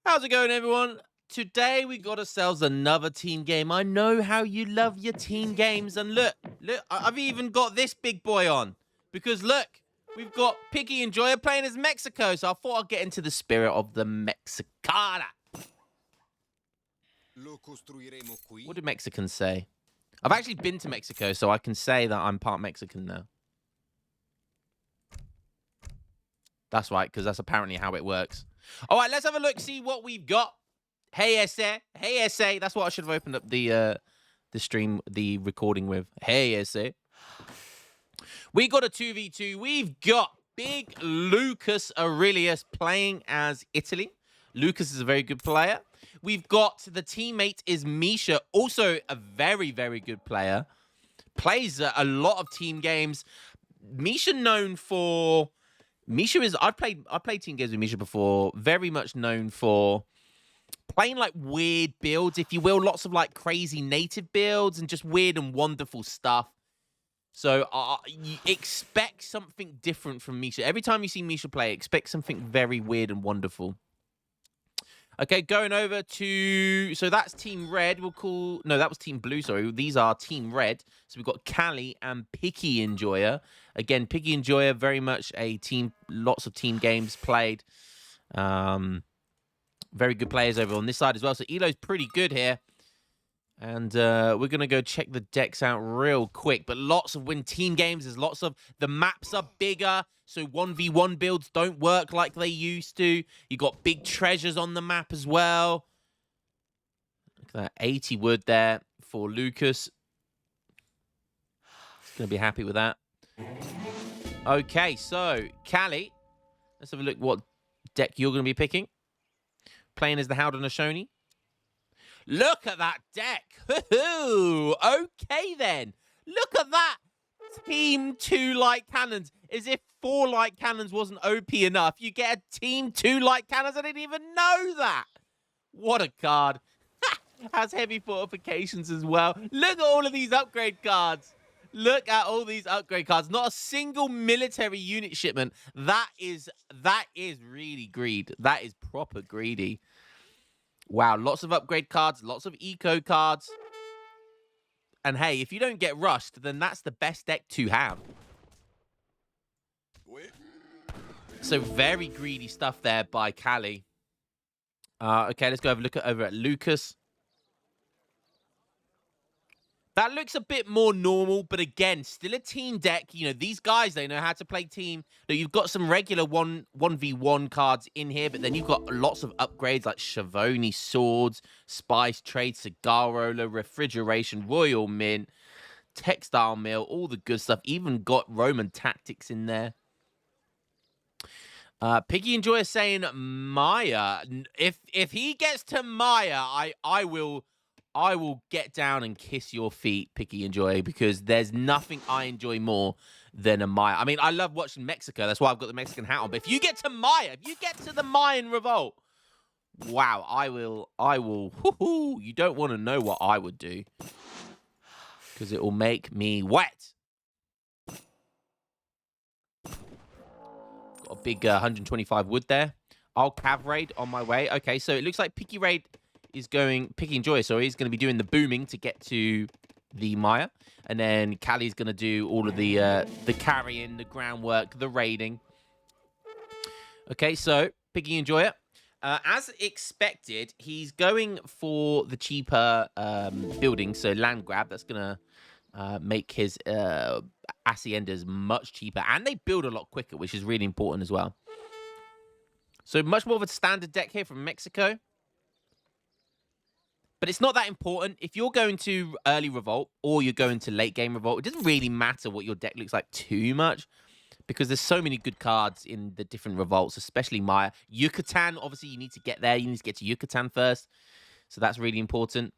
How's it going, everyone? Today we got ourselves another team game. I know how you love your team games, and look, I've even got this big boy on because look, we've got Piggy and Joya playing as Mexico. So I thought I'd get into the spirit of the Mexicana. What do Mexicans say? I've actually been to Mexico, so I can say that I'm part Mexican now. That's right, because that's apparently how it works. All right, let's have a look, see what we've got. Hey, SA. Hey, SA. That's what I should have opened up the stream, the recording with. Hey, SA. We got a 2v2. We've got big Lucas Aurelius playing as Italy. Lucas is a very good player. We've got the teammate is Misha, also a very, very good player. Plays a lot of team games. Misha known for... Misha is... I've played team games with Misha before. Very much known for playing like weird builds, if you will. Lots of like crazy native builds and just weird and wonderful stuff. So you expect something different from Misha. Every time you see Misha play, expect something very weird and wonderful. Okay, going over to... So that's Team Red. We'll call... No, that was Team Blue, sorry. These are Team Red. So we've got Callie and Picky Enjoyer. Again, Picky Enjoyer, very much a team... Lots of team games played. Very good players over on this side as well. So Elo's pretty good here. And we're going to go check the decks out real quick. But lots of win team games. There's lots of... The maps are bigger. So 1v1 builds don't work like they used to. You got big treasures on the map as well. Look at that. 80 wood there for Lucas. He's going to be happy with that. Okay, so Callie. Let's have a look what deck you're going to be picking. Playing as the Haudenosaunee. Look at that deck. Okay, then. Look at that. Team 2 light cannons. As if 4 light cannons wasn't OP enough. You get a team 2 light cannons. I didn't even know that. What a card. Has heavy fortifications as well. Look at all of these upgrade cards. Look at all these upgrade cards. Not a single military unit shipment. That is really greed. That is proper greedy. Wow, lots of upgrade cards, lots of eco cards. And hey, if you don't get rushed, then that's the best deck to have. So very greedy stuff there by Callie. Okay, let's go have a look over at Lucas. That looks a bit more normal, but again, still a team deck. You know, these guys, they know how to play team. Now, you've got some regular 1v1 cards in here, but then you've got lots of upgrades like Shavoni Swords, Spice Trade, Cigar Roller, Refrigeration, Royal Mint, Textile Mill, all the good stuff. Even got Roman Tactics in there. Piggy Enjoyer saying Maya. If he gets to Maya, I will get down and kiss your feet, Picky Enjoy, because there's nothing I enjoy more than a Maya. I mean, I love watching Mexico. That's why I've got the Mexican hat on. But if you get to Maya, if you get to the Mayan revolt, wow, I will, you don't want to know what I would do, because it will make me wet. Got a big 125 wood there. I'll Cav Raid on my way. Okay, so it looks like Picky Enjoy, sorry, is going to be doing the booming to get to the Maya. And then Callie's going to do all of the carrying, the groundwork, the raiding. Okay, so Piggy Enjoyer. As expected, he's going for the cheaper building, so land grab. That's going to make his haciendas much cheaper. And they build a lot quicker, which is really important as well. So much more of a standard deck here from Mexico. But it's not that important. If you're going to early revolt or you're going to late game revolt, it doesn't really matter what your deck looks like too much, because there's so many good cards in the different revolts, especially Maya. Yucatan, obviously, you need to get there. You need to get to Yucatan first. So that's really important.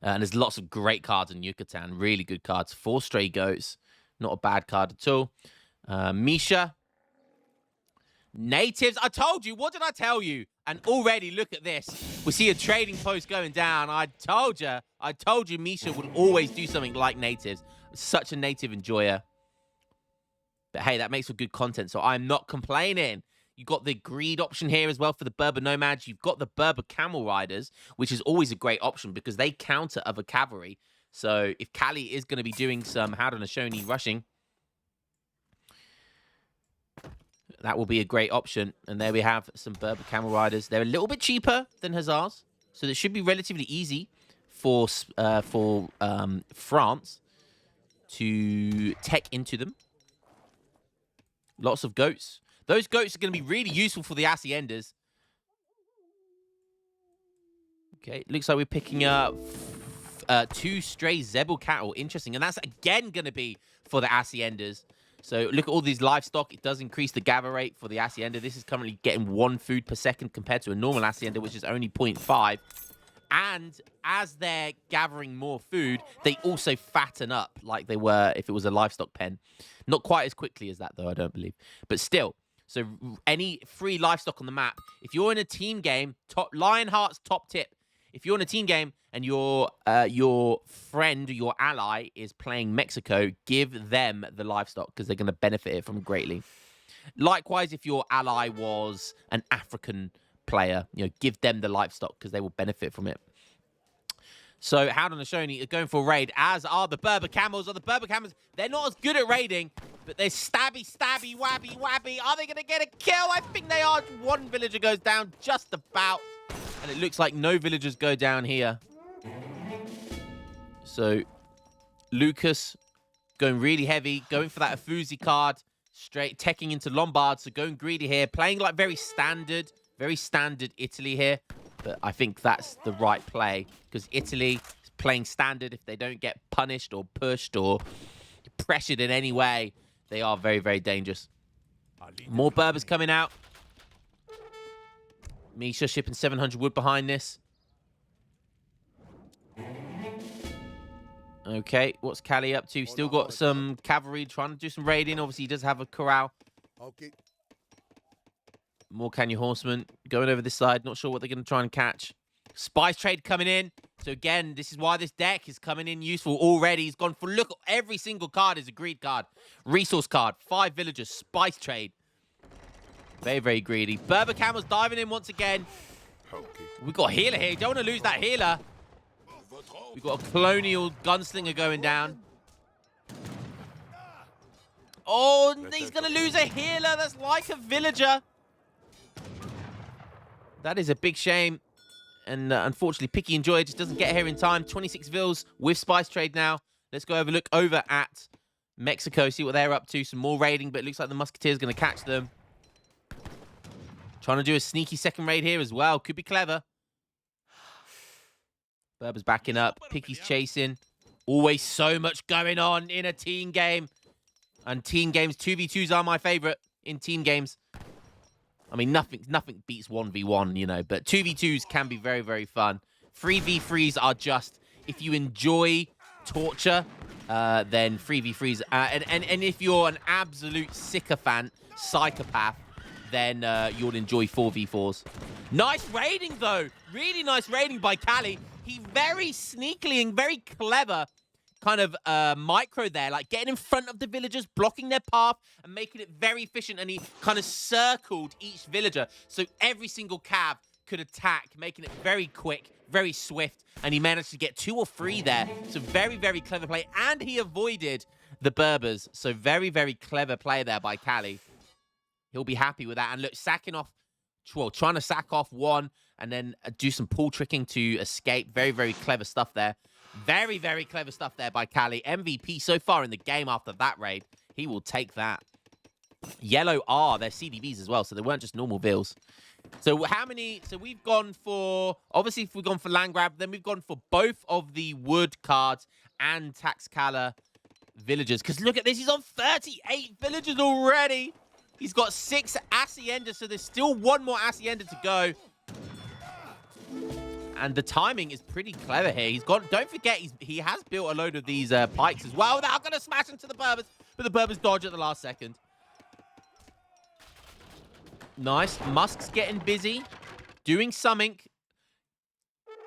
And there's lots of great cards in Yucatan. Really good cards. 4 Stray Goats. Not a bad card at all. Misha. Natives. I told you. What did I tell you? And already, look at this. We see a trading post going down. I told you Misha would always do something like natives. Such a native enjoyer. But hey, that makes for good content, so I'm not complaining. You've got the greed option here as well for the Berber nomads. You've got the Berber camel riders, which is always a great option because they counter other cavalry. So if Kali is going to be doing some Haudenosaunee rushing, that will be a great option. And there we have some Berber camel riders. They're a little bit cheaper than Hussars, so it should be relatively easy for France to tech into them. Lots of goats. Those goats are going to be really useful for the Haciendas. Okay, looks like we're picking up 2 stray Zebel cattle. Interesting. And that's again going to be for the Haciendas. So look at all these livestock. It does increase the gather rate for the Hacienda. This is currently getting 1 food per second compared to a normal Hacienda, which is only 0.5. And as they're gathering more food, they also fatten up like they were if it was a livestock pen. Not quite as quickly as that, though, I don't believe. But still, so any free livestock on the map, if you're in a team game, Lionheart's top tip, if you're in a team game and your friend or your ally is playing Mexico, give them the livestock because they're going to benefit it from greatly. Likewise, if your ally was an African player, give them the livestock because they will benefit from it. So Haudenosaunee are going for a raid, as are the Berber camels. Or the Berber camels, they're not as good at raiding, but they're stabby, wabby. Are they going to get a kill? I think they are. 1 villager goes down just about. And it looks like no villagers go down here. So Lucas going really heavy, going for that Afusi card, straight teching into Lombard. So going greedy here, playing like very standard Italy here. But I think that's the right play because Italy is playing standard. If they don't get punished or pushed or pressured in any way, they are very, very dangerous. More Berbers coming out. Misha shipping 700 wood behind this. Okay, what's Kali up to? Still got some cavalry trying to do some raiding. Obviously, he does have a corral. Okay. More Canyon horsemen going over this side. Not sure what they're going to try and catch. Spice trade coming in. So again, this is why this deck is coming in useful already. He's gone for, look, every single card is a greed card. Resource card, 5 villagers, spice trade. Very, very greedy. Berber camels diving in once again. Okay. We've got a healer here. You don't want to lose that healer. We've got a colonial gunslinger going down. Oh, he's going to lose a healer. That's like a villager. That is a big shame. And unfortunately, Picky and Joy just doesn't get here in time. 26 vills with spice trade now. Let's go have a look over at Mexico, see what they're up to. Some more raiding, but it looks like the Musketeer's going to catch them. Trying to do a sneaky second raid here as well. Could be clever. Berber's backing up. Picky's chasing. Always so much going on in a team game. And team games, 2v2s are my favorite in team games. I mean, nothing beats 1v1, but 2v2s can be very, very fun. 3v3s are just, if you enjoy torture, then 3v3s. And if you're an absolute sycophant, psychopath, then you'll enjoy 4v4s. Nice raiding, though. Really nice raiding by Kali. He very sneakily and very clever kind of micro there, like getting in front of the villagers, blocking their path, and making it very efficient. And he kind of circled each villager, so every single cav could attack, making it very quick, very swift. And he managed to get 2 or 3 there. So very, very clever play. And he avoided the Berbers. So very, very clever play there by Kali. He'll be happy with that. And look, sacking off, well, trying to sack off 1 and then do some pull tricking to escape. Very, very clever stuff there. Very, very clever stuff there by Kali. MVP so far in the game after that raid. He will take that. Yellow are their CDBs as well, so they weren't just normal bills. So how many? So we've gone for, obviously if we've gone for land grab, then we've gone for both of the wood cards and Taxcala villagers. Because look at this, he's on 38 villagers already. He's got 6 Haciendas, so there's still 1 more Hacienda to go. And the timing is pretty clever here. He's got, don't forget, he has built a load of these pikes as well. They're going to smash into the Berbers, but the Berbers dodge at the last second. Nice. Musk's getting busy, doing something.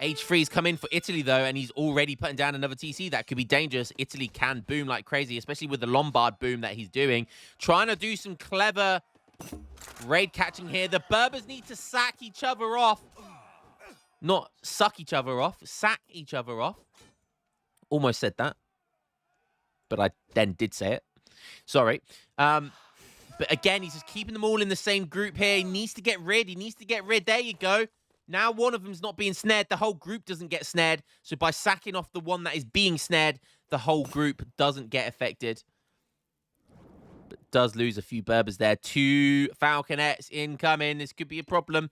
H3's come in for Italy, though, and he's already putting down another TC. That could be dangerous. Italy can boom like crazy, especially with the Lombard boom that he's doing. Trying to do some clever Raid catching here. The Berbers need to sack each other off. Not suck each other off. Sack each other off. Almost said that. But I then did say it. Sorry. But again, he's just keeping them all in the same group here. He needs to get rid. He needs to get rid. There you go. Now one of them's not being snared. The whole group doesn't get snared. So by sacking off the one that is being snared, the whole group doesn't get affected. But does lose a few Berbers there. 2 Falconets incoming. This could be a problem.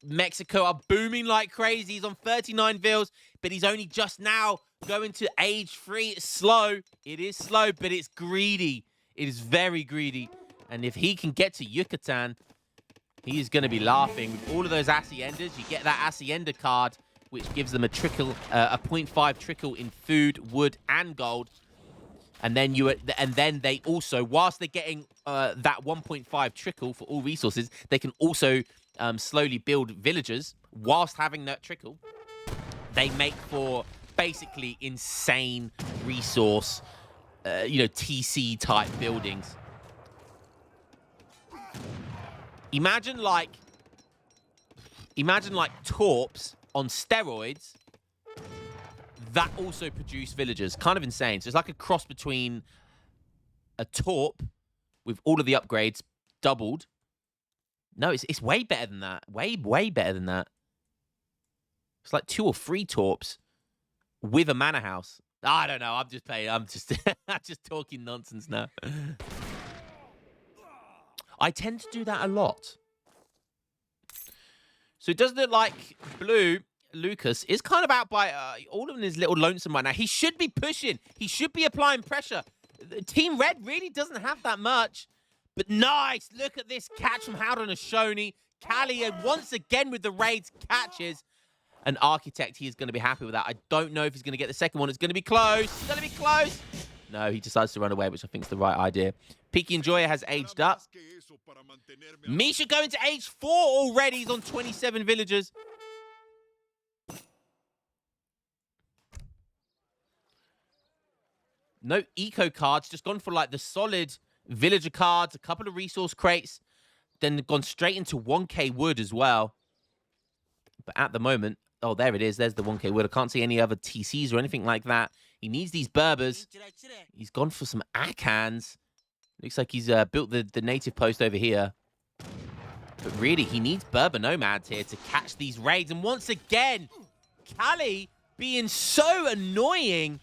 Mexico are booming like crazy. He's on 39 vils, but he's only just now going to age 3. It's slow. It is slow, but it's greedy. It is very greedy. And if he can get to Yucatan, he is going to be laughing. With all of those Haciendas, you get that Hacienda card, which gives them a trickle, a 0.5 trickle in food, wood, and gold. And then they also, whilst they're getting that 1.5 trickle for all resources, they can also slowly build villagers whilst having that trickle. They make for basically insane resource, TC type buildings. Imagine like torps on steroids that also produce villagers. Kind of insane. So it's like a cross between a torp with all of the upgrades doubled. No, it's way better than that. Way better than that. It's like 2 or 3 torps with a manor house. I don't know. I'm just playing. I'm just talking nonsense now. I tend to do that a lot. So it does look like Blue Lucas is kind of out by all of them is little lonesome right now. He should be pushing. He should be applying pressure. Team Red really doesn't have that much. But nice. Look at this catch from Howden and Shoney. Callie once again with the raids catches. An Architect, he is going to be happy with that. I don't know if he's going to get the second one. It's going to be close. It's going to be close. No, he decides to run away, which I think is the right idea. Peaky Enjoyer has aged up. Misha going to age 4 already. He's on 27 villagers. No eco cards. Just gone for like the solid villager cards. A couple of resource crates. Then gone straight into 1k wood as well. But at the moment... Oh, there it is. There's the 1k wood. I can't see any other TCs or anything like that. He needs these Berbers. He's gone for some Akans. Looks like he's built the native post over here. But really, he needs Berber Nomads here to catch these raids. And once again, Callie being so annoying.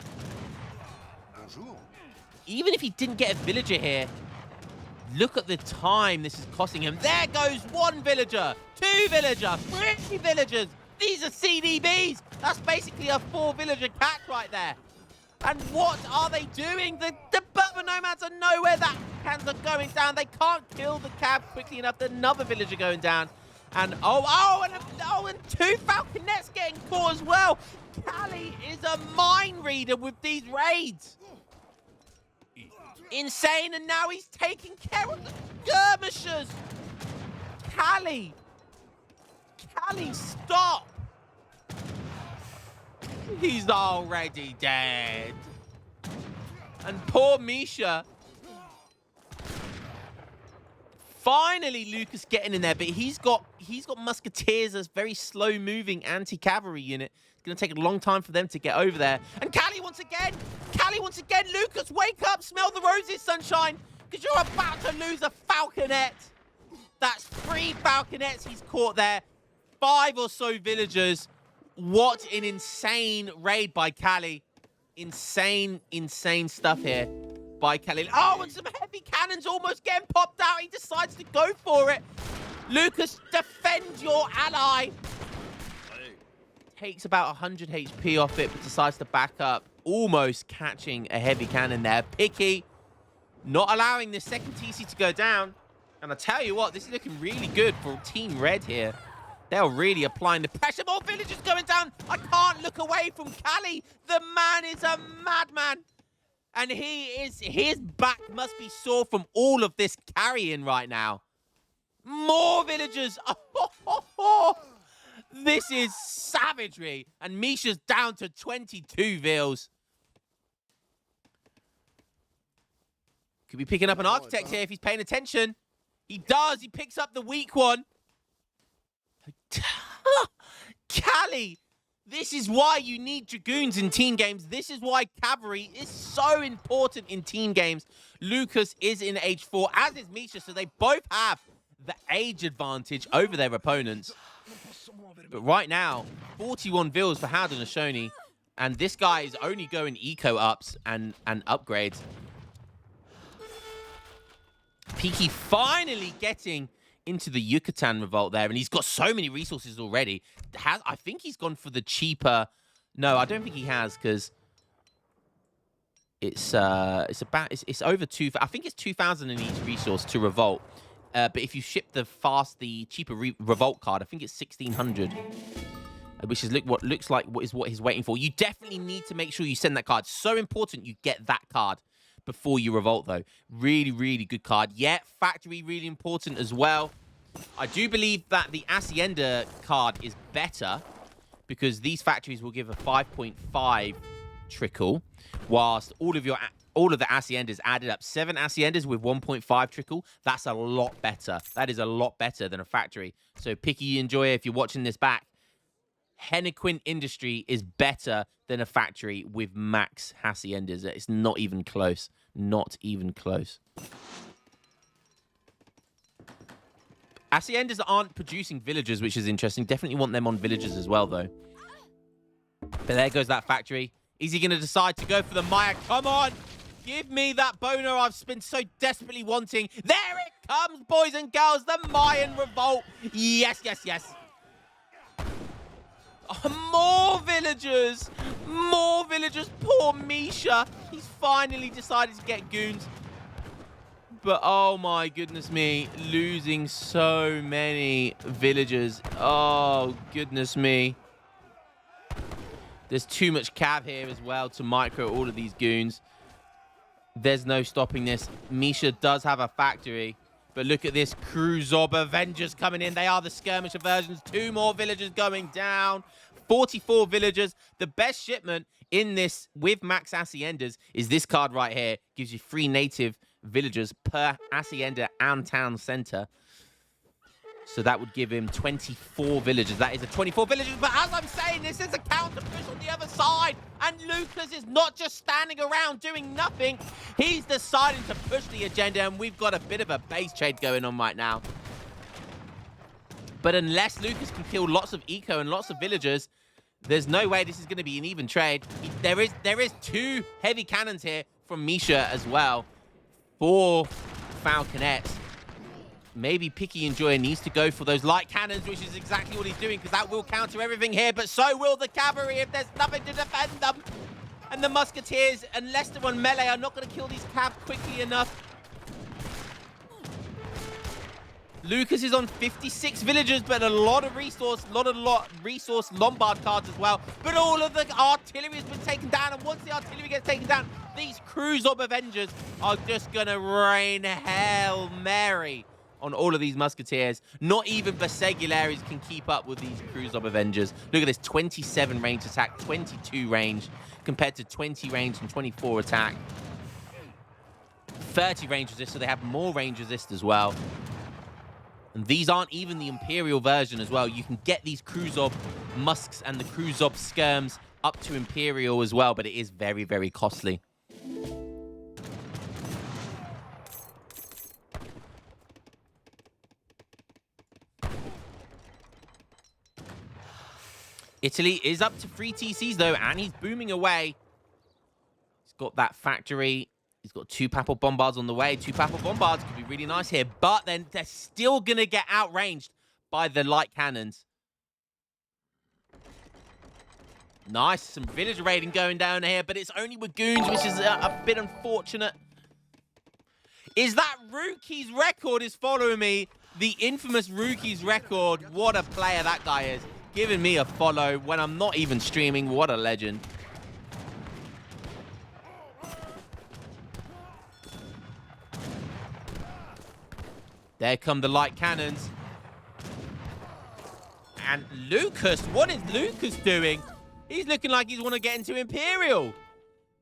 Even if he didn't get a villager here, look at the time this is costing him. There goes 1 villager, 2 villager, 3 villagers. These are CDBs. That's basically a 4 villager catch right there. And what are they doing? The Berber Nomads are nowhere. That cans are going down. They can't kill the cab quickly enough. There's another villager going down. And and 2 Falconets getting caught as well. Callie is a mind reader with these raids. Insane. And now he's taking care of the skirmishers. Callie, stop. He's already dead. And poor Misha. Finally, Lucas getting in there, but he's got Musketeers as very slow-moving anti-cavalry unit. It's going to take a long time for them to get over there. And Callie once again. Lucas, wake up. Smell the roses, sunshine. Because you're about to lose a Falconet. That's 3 Falconets he's caught there. 5 or so villagers. What an insane raid by Callie. Insane stuff here by Callie. Oh, and some heavy cannons almost getting popped out. He decides to go for it. Lucas, defend your ally. Takes about 100 HP off it, but decides to back up. Almost catching a heavy cannon there. Picky, not allowing the second TC to go down. And I tell you what, this is looking really good for Team Red here. They're really applying the pressure. More villagers going down. I can't look away from Callie. The man is a madman. And his back must be sore from all of this carrying right now. More villagers. This is savagery. And Misha's down to 22 vils. Could be picking up an Architect here if he's paying attention. He does. He picks up the weak one. Callie, this is why you need Dragoons in team games. This is why cavalry is so important in team games. Lucas is in age 4, as is Misha, so they both have the age advantage over their opponents. But right now, 41 vills for Howden Ashoni, and this guy is only going eco ups and upgrades. Piki finally getting into the Yucatan revolt there, and he's got so many resources already. I think he's gone for the cheaper. No, I don't think he has, because it's over 2. I think it's 2,000 in each resource to revolt. But if you ship the cheaper revolt card, I think it's 1,600, which is what looks like what he's waiting for. You definitely need to make sure you send that card. So important you get that card before you revolt, though. Really, really good card. Yeah, factory really important as well. I do believe that the Hacienda card is better because these factories will give a 5.5 trickle, whilst all of the Haciendas added up. 7 Haciendas with 1.5 trickle. That's a lot better. That is a lot better than a factory. So, Picky Enjoyer, if you're watching this back, Hennequin Industry is better than a factory with max Haciendas. It's not even close. Not even close. Haciendas aren't producing villagers, which is interesting. Definitely want them on villagers as well, though. But there goes that factory. Is he going to decide to go for the Maya? Come on! Give me that boner I've been so desperately wanting. There it comes, boys and girls. The Mayan revolt. Yes, yes, yes. Oh, more villagers. More villagers. Poor Misha. He's finally decided to get goons. But, oh, my goodness me. Losing so many villagers. Oh, goodness me. There's too much cav here as well to micro all of these goons. There's no stopping this. Misha does have a factory. But look at this. Crew Zob Avengers coming in. They are the skirmisher versions. 2 more villagers going down. 44 villagers. The best shipment in this with max Haciendas is this card right here. Gives you 3 native villagers per Hacienda and town center. So that would give him 24 villagers. That is a 24 villagers. But as I'm saying, this is a counter push on the other side. And Lucas is not just standing around doing nothing. He's deciding to push the agenda. And we've got a bit of a base trade going on right now. But unless Lucas can kill lots of eco and lots of villagers, there's no way this is going to be an even trade. There is 2 heavy cannons here from Misha as well. 4 falconets. Maybe Picky Enjoyer needs to go for those light cannons, which is exactly what he's doing, because that will counter everything here, but so will the cavalry if there's nothing to defend them. And the musketeers, unless they're on melee, are not going to kill these cav quickly enough. Lucas is on 56 villagers, but a lot of resource, resource Lombard cards as well. But all of the artillery has been taken down, and once the artillery gets taken down, these Crew Zob Avengers are just going to rain Hail Mary on all of these musketeers. Not even Vesegularies can keep up with these Crew Zob Avengers. Look at this, 27 range attack, 22 range, compared to 20 range and 24 attack. 30 range resist, so they have more range resist as well. And these aren't even the Imperial version as well. You can get these Crew Zob Musks and the Crew Zob Skirms up to Imperial as well, but it is very, very costly. Italy is up to 3 TCs, though, and he's booming away. He's got that factory. He's got 2 Papal Bombards on the way. 2 Papal Bombards could be really nice here, but then they're still going to get outranged by the light cannons. Nice. Some village raiding going down here, but it's only with goons, which is a bit unfortunate. Is that Rookie's record is following me? The infamous Rookie's record. What a player that guy is. Giving me a follow when I'm not even streaming. What a legend. There come the light cannons. And Lucas, what is Lucas doing? He's looking like he's want to get into Imperial.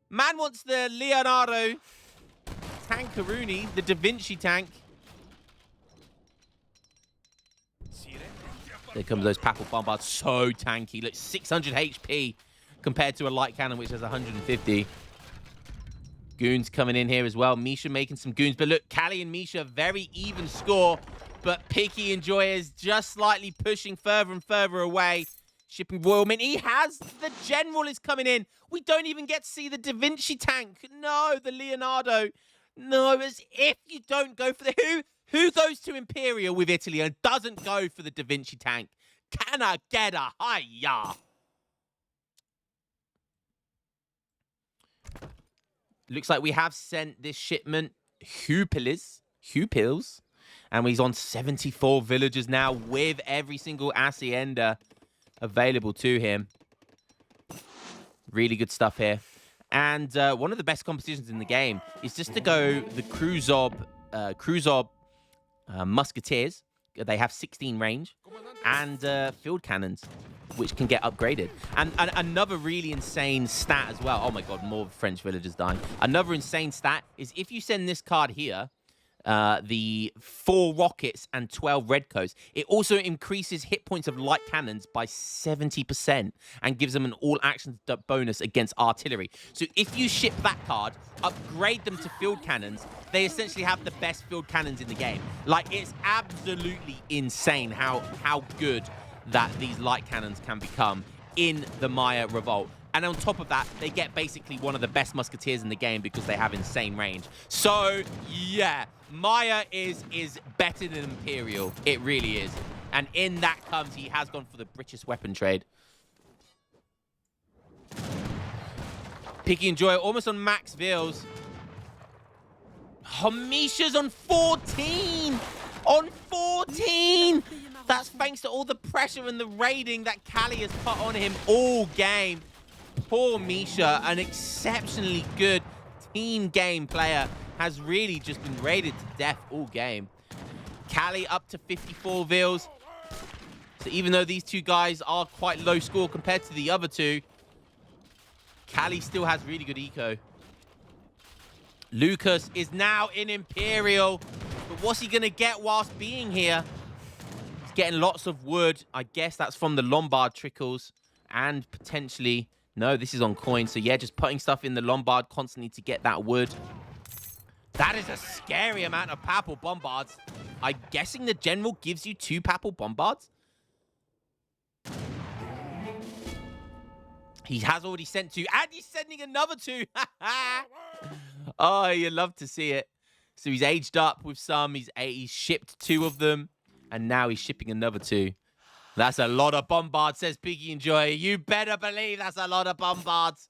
Man wants the Leonardo Tankaruni, the Da Vinci tank. There comes those Papal Bombards. So tanky. Look, 600 HP compared to a light cannon, which has 150. Goons coming in here as well. Misha making some goons. But look, Callie and Misha, very even score. But Picky Enjoyer is just slightly pushing further and further away. Shipping Royal Mint. He has... The General is coming in. We don't even get to see the Da Vinci tank. No, the Leonardo. No, as if you don't go for the... Who goes to Imperial with Italy and doesn't go for the Da Vinci tank? Can I get a hiya? Looks like we have sent this shipment Hupils, and he's on 74 villagers now with every single hacienda available to him. Really good stuff here. And one of the best compositions in the game is just to go the Cruzob Musketeers. They have 16 range, and field cannons, which can get upgraded. And another really insane stat as well. Oh my god, more French villagers dying. Another insane stat is if you send this card here, the 4 rockets and 12 redcoats, it also increases hit points of light cannons by 70% and gives them an all-action bonus against artillery. So if you ship that card, upgrade them to field cannons, they essentially have the best field cannons in the game. Like, it's absolutely insane how good that these light cannons can become in the Maya Revolt. And on top of that, they get basically one of the best musketeers in the game because they have insane range. So, yeah, Maya is better than Imperial. It really is. And in that comes, he has gone for the British weapon trade. Picky Enjoyer almost on max Vils. Misha's on 14! On 14! That's thanks to all the pressure and the raiding that Callie has put on him all game. Poor Misha, an exceptionally good team game player, has really just been raided to death all game. Callie up to 54 Vils. So even though these two guys are quite low score compared to the other two, Callie still has really good eco. Lucas is now in Imperial, but what's he going to get whilst being here? He's getting lots of wood. I guess that's from the Lombard trickles and potentially... No, this is on coin. So, yeah, just putting stuff in the Lombard constantly to get that wood. That is a scary amount of Papal Bombards. I'm guessing the General gives you 2 Papal Bombards. He has already sent 2, and he's sending another 2. Oh, you love to see it. So he's aged up with some. He's shipped 2 of them, and now he's shipping another 2. That's a lot of Bombards, says Piggy Enjoyer. You better believe that's a lot of Bombards.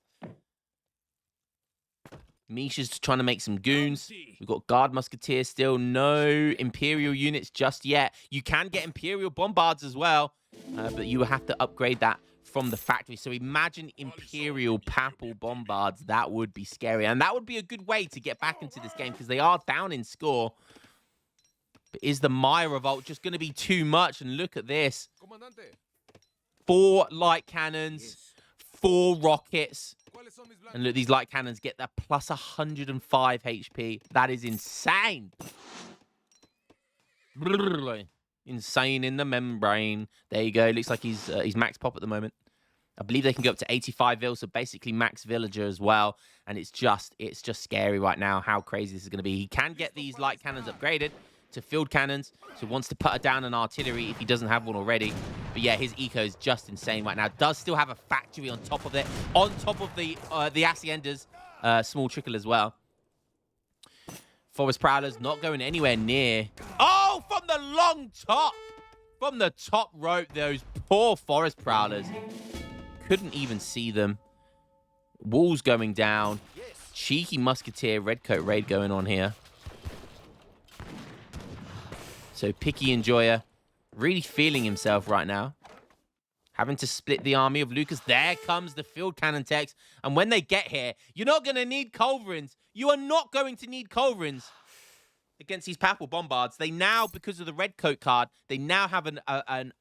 Misha's trying to make some goons. We've got Guard Musketeers still. No Imperial units just yet. You can get Imperial Bombards as well, but you will have to upgrade that from the factory. So imagine Imperial Papal Bombards. That would be scary. And that would be a good way to get back into this game because they are down in score. But is the Maya Revolt just going to be too much? And look at this. 4 light cannons, 4 rockets. And look, these light cannons get that plus 105 HP. That is insane. Insane in the membrane. There you go. Looks like he's max pop at the moment. I believe they can go up to 85 Vil, so basically max villager as well. And it's just scary right now how crazy this is going to be. He can get these light cannons upgraded to field cannons, so he wants to put down an artillery if he doesn't have one already. But yeah, his eco is just insane right now. Does still have a factory on top of it, on top of the haciendas, small trickle as well. Forest Prowlers not going anywhere near. Oh, from the long top, from the top rope, those poor Forest Prowlers couldn't even see them. Walls going down. Cheeky Musketeer Redcoat raid going on here. So Picky Enjoyer really feeling himself right now. Having to split the army of Lucas. There comes the field cannon techs. And when they get here, you're not going to need culverins. You are not going to need culverins against these Papal Bombards. They now, because of the red coat card, they now have an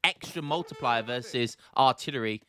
extra multiplier versus artillery.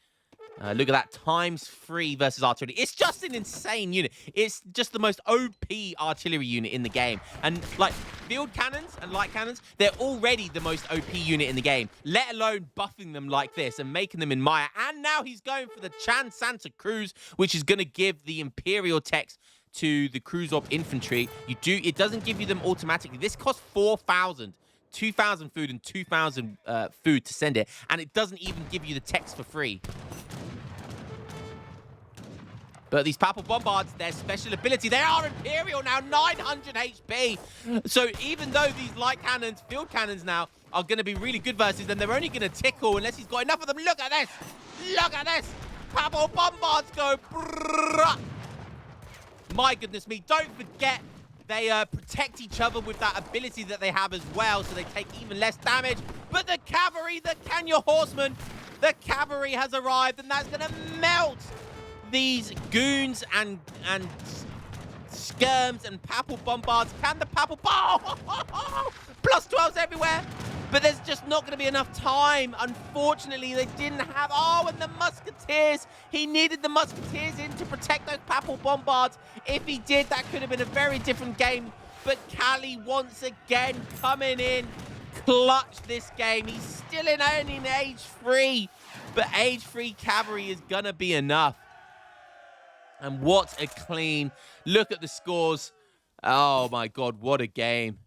Look at that, ×3 versus artillery. It's just an insane unit. It's just the most OP artillery unit in the game. And, like, field cannons and light cannons, they're already the most OP unit in the game, let alone buffing them like this and making them in Maya. And now he's going for the Chan Santa Cruz, which is going to give the Imperial techs to the Cruise Orb infantry. It doesn't give you them automatically. This costs 4,000. 2,000 food and 2,000 food to send it, and it doesn't even give you the text for free. But these Papal Bombards, their special ability, they are Imperial now, 900 HP. So even though these light cannons, field cannons now, are going to be really good versus them, they're only going to tickle unless he's got enough of them. Look at this! Look at this! Papal Bombards go... Brrrr. My goodness me, don't forget, they protect each other with that ability that they have as well, so they take even less damage. But the cavalry, the Kenya horsemen, the cavalry has arrived, and that's going to melt these goons and skirms and Papal Bombards. Can the Papal... Plus 12s everywhere. But there's just not going to be enough time. Unfortunately, they didn't have... Oh, and the Musketeers. He needed the Musketeers in to protect those Papal Bombards. If he did, that could have been a very different game. But Cali, once again, coming in, clutch this game. He's still only in age 3. But age 3 cavalry is going to be enough. And what a clean... Look at the scores. Oh, my God, what a game.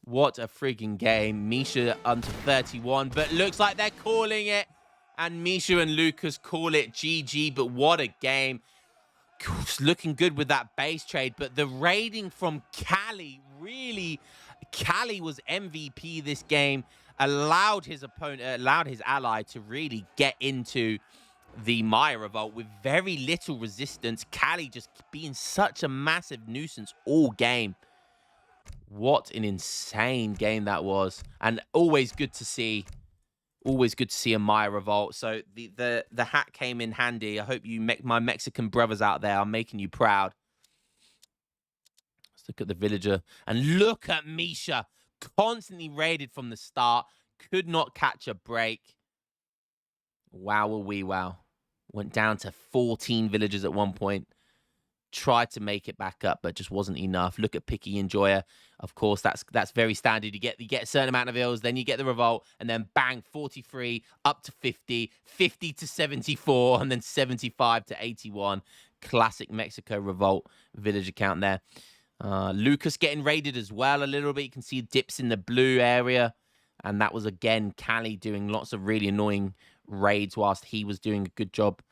What a frigging game. Misha under 31, but looks like they're calling it. And Misha and Lucas call it GG, but what a game. Looking good with that base trade, but the raiding from Cali, really, Cali was MVP this game, allowed his ally to really get into the Maya revolt with very little resistance. Cali just being such a massive nuisance all game. What an insane game that was. And always good to see. Always good to see a Maya revolt. So the hat came in handy. I hope my Mexican brothers out there are making you proud. Let's look at the villager. And look at Misha. Constantly raided from the start. Could not catch a break. Wow, wow. Went down to 14 villagers at one point. Tried to make it back up, but just wasn't enough. Look at Picky Enjoyer. Of course, that's very standard. You get a certain amount of ills, then you get the revolt, and then bang, 43 up to 50, 50 to 74, and then 75 to 81. Classic Mexico revolt village account there. Lucas getting raided as well a little bit. You can see dips in the blue area, and that was again Cali doing lots of really annoying raids whilst he was doing a good job.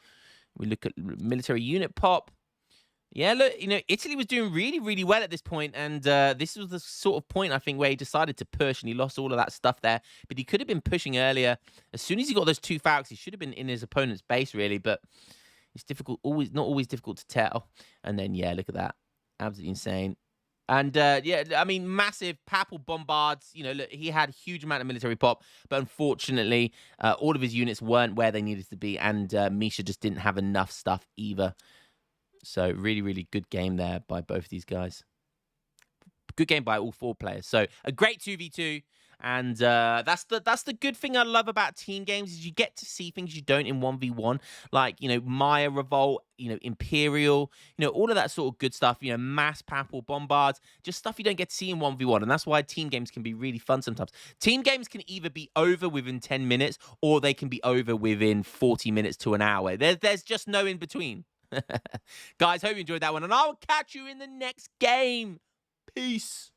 We look at military unit pop. Yeah, look, Italy was doing really, really well at this point, and this was the sort of point, I think, where he decided to push, and he lost all of that stuff there. But he could have been pushing earlier. As soon as he got those 2 Falcons, he should have been in his opponent's base, really, but it's not always difficult to tell. And then, yeah, look at that. Absolutely insane. And, yeah, I mean, massive Papal Bombards. Look, he had a huge amount of military pop, but unfortunately, all of his units weren't where they needed to be, and Misha just didn't have enough stuff either. So really, really good game there by both of these guys. Good game by all 4 players. So a great 2v2. And that's the good thing I love about team games is you get to see things you don't in 1v1. Like, Maya Revolt, Imperial, all of that sort of good stuff. Mass Papal Bombards, just stuff you don't get to see in 1v1. And that's why team games can be really fun sometimes. Team games can either be over within 10 minutes or they can be over within 40 minutes to an hour. There's just no in between. Guys, hope you enjoyed that one, and I'll catch you in the next game. Peace.